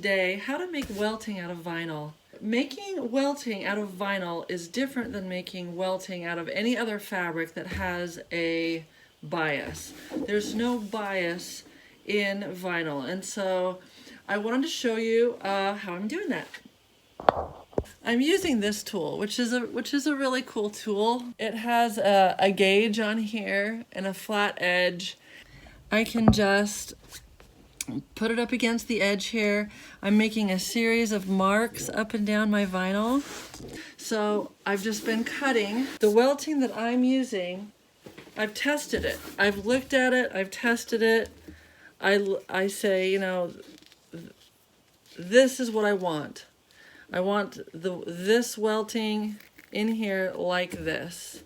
today how to make welting out of vinyl. Making welting out of vinyl is different than making welting out of any other fabric that has a bias. There's no bias in vinyl, and so I wanted to show you how I'm doing that. I'm using this tool, which is a really cool tool. It has a gauge on here and a flat edge. I can just put it up against the edge here. I'm making a series of marks up and down my vinyl. So I've just been cutting. The welting that I'm using, I've tested it. I've looked at it, I've tested it. I say, you know, this is what I want. I want this welting in here like this.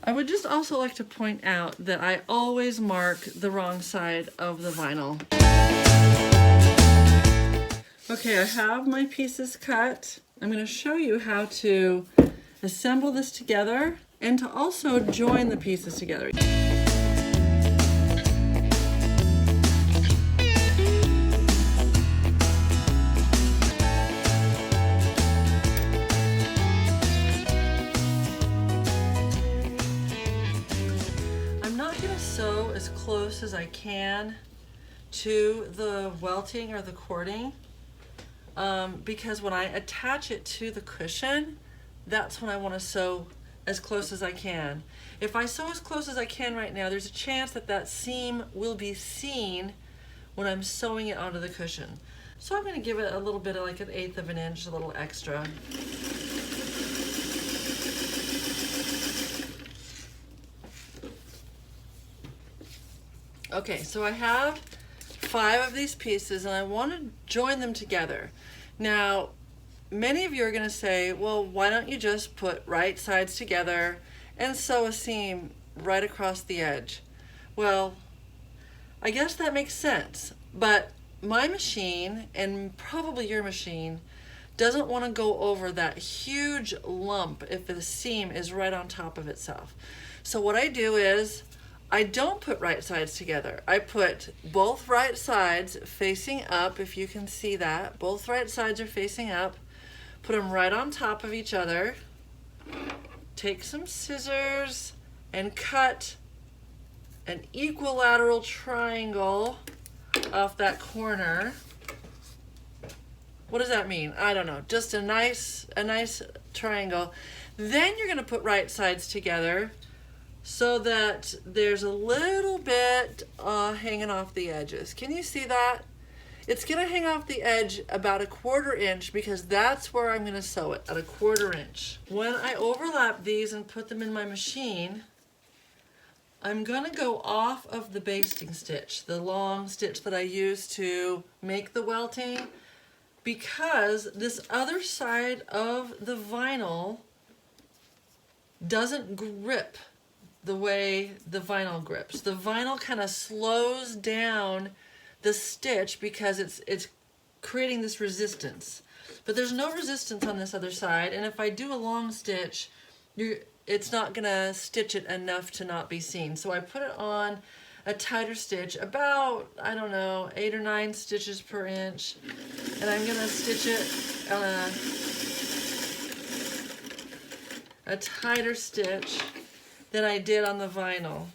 I would just also like to point out that I always mark the wrong side of the vinyl. Okay, I have my pieces cut. I'm going to show you how to assemble this together and to also join the pieces together. Sew as close as I can to the welting or the cording because when I attach it to the cushion, that's when I want to sew as close as I can. If I sew as close as I can right now, there's a chance that that seam will be seen when I'm sewing it onto the cushion. So I'm going to give it a little bit of like 1/8 of an inch, a little extra. Okay, so I have 5 of these pieces and I want to join them together. Now, many of you are going to say, well, why don't you just put right sides together and sew a seam right across the edge? Well, I guess that makes sense, but my machine, and probably your machine, doesn't want to go over that huge lump if the seam is right on top of itself. So what I do is, I don't put right sides together. I put both right sides facing up, if you can see that. Both right sides are facing up. Put them right on top of each other. Take some scissors and cut an equilateral triangle off that corner. What does that mean? I don't know. Just a nice triangle. Then you're going to put right sides together so that there's a little bit hanging off the edges. Can you see that? It's gonna hang off the edge about 1/4 inch because that's where I'm gonna sew it, at 1/4 inch. When I overlap these and put them in my machine, I'm gonna go off of the basting stitch, the long stitch that I use to make the welting, because this other side of the vinyl doesn't grip the way the vinyl grips. The vinyl kind of slows down the stitch because it's creating this resistance. But there's no resistance on this other side, and if I do a long stitch, it's not gonna stitch it enough to not be seen. So I put it on a tighter stitch, about, I don't know, 8 or 9 stitches per inch, and I'm gonna stitch it on a tighter stitch than I did on the vinyl.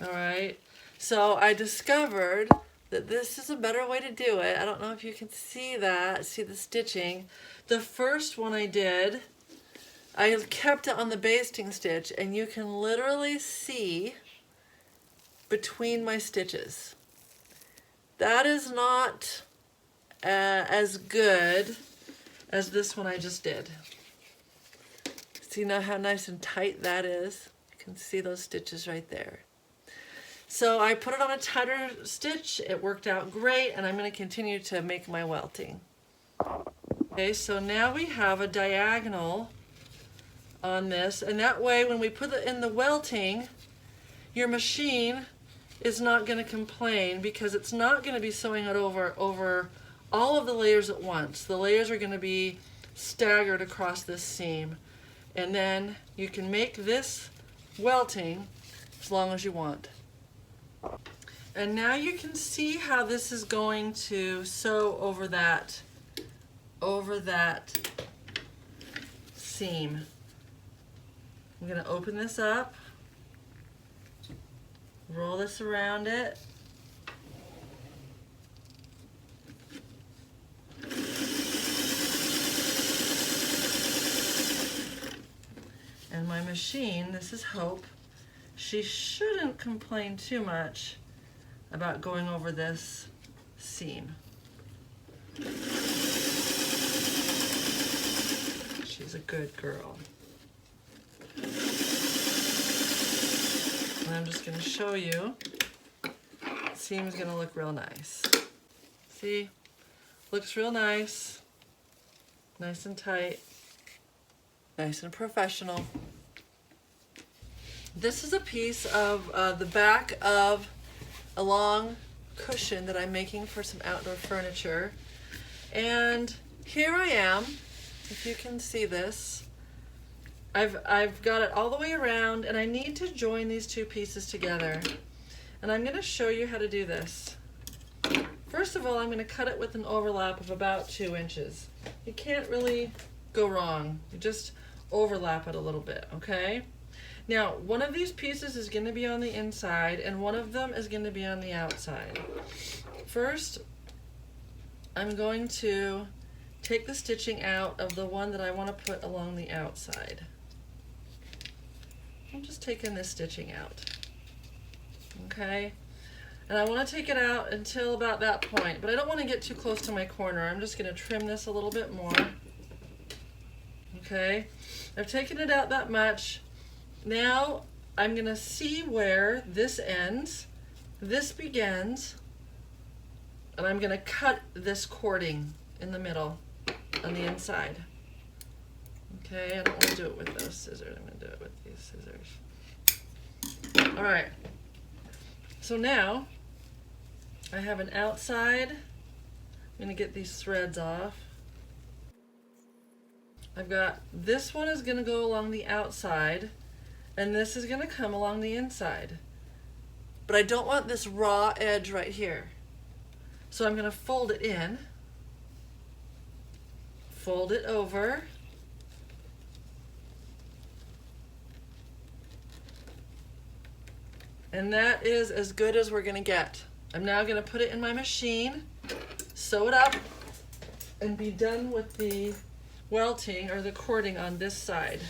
All right, so I discovered that this is a better way to do it. I don't know if you can see that, see the stitching. The first one I did, I kept it on the basting stitch, and you can literally see between my stitches. That is not as good as this one I just did. See now how nice and tight that is? You can see those stitches right there. So I put it on a tighter stitch, it worked out great, and I'm going to continue to make my welting. Okay, so now we have a diagonal on this, and that way when we put it in the welting, your machine is not going to complain because it's not going to be sewing it over all of the layers at once. The layers are going to be staggered across this seam. And then you can make this welting as long as you want. And now you can see how this is going to sew over that seam. I'm going to open this up, roll this around it, and my machine, this is Hope, she shouldn't complain too much about going over this seam. She's a good girl. And I'm just going to show you. The seam's going to look real nice. See? Looks real nice. Nice and tight. Nice and professional. This is a piece of the back of a long cushion that I'm making for some outdoor furniture. And here I am, if you can see this. I've got it all the way around, and I need to join these two pieces together. And I'm going to show you how to do this. First of all, I'm going to cut it with an overlap of about 2 inches. You can't really go wrong. You just overlap it a little bit, okay? Now, one of these pieces is going to be on the inside, and one of them is going to be on the outside. First, I'm going to take the stitching out of the one that I want to put along the outside. I'm just taking this stitching out, okay? And I want to take it out until about that point, but I don't want to get too close to my corner. I'm just going to trim this a little bit more. Okay, I've taken it out that much. Now I'm going to see where this ends, this begins, and I'm going to cut this cording in the middle on the inside. Okay, I don't want to do it with those scissors. I'm going to do it with these scissors. All right, so now I have an outside. I'm going to get these threads off. I've got this one is going to go along the outside, and this is going to come along the inside. But I don't want this raw edge right here. So I'm going to fold it in, fold it over, and that is as good as we're going to get. I'm now going to put it in my machine, sew it up, and be done with the welting or the cording on this side.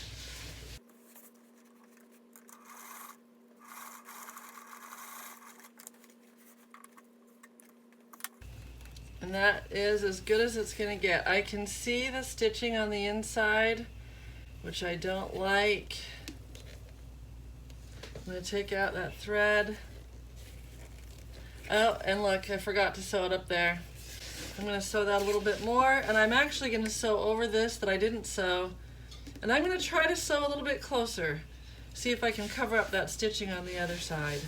And that is as good as it's going to get. I can see the stitching on the inside, which I don't like. I'm going to take out that thread. Oh, and look, I forgot to sew it up there. I'm going to sew that a little bit more, and I'm actually going to sew over this that I didn't sew. And I'm going to try to sew a little bit closer, see if I can cover up that stitching on the other side.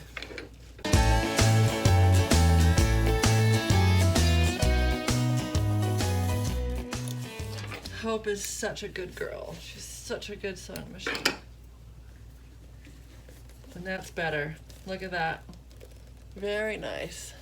Hope is such a good girl. She's such a good sewing machine. And that's better. Look at that. Very nice.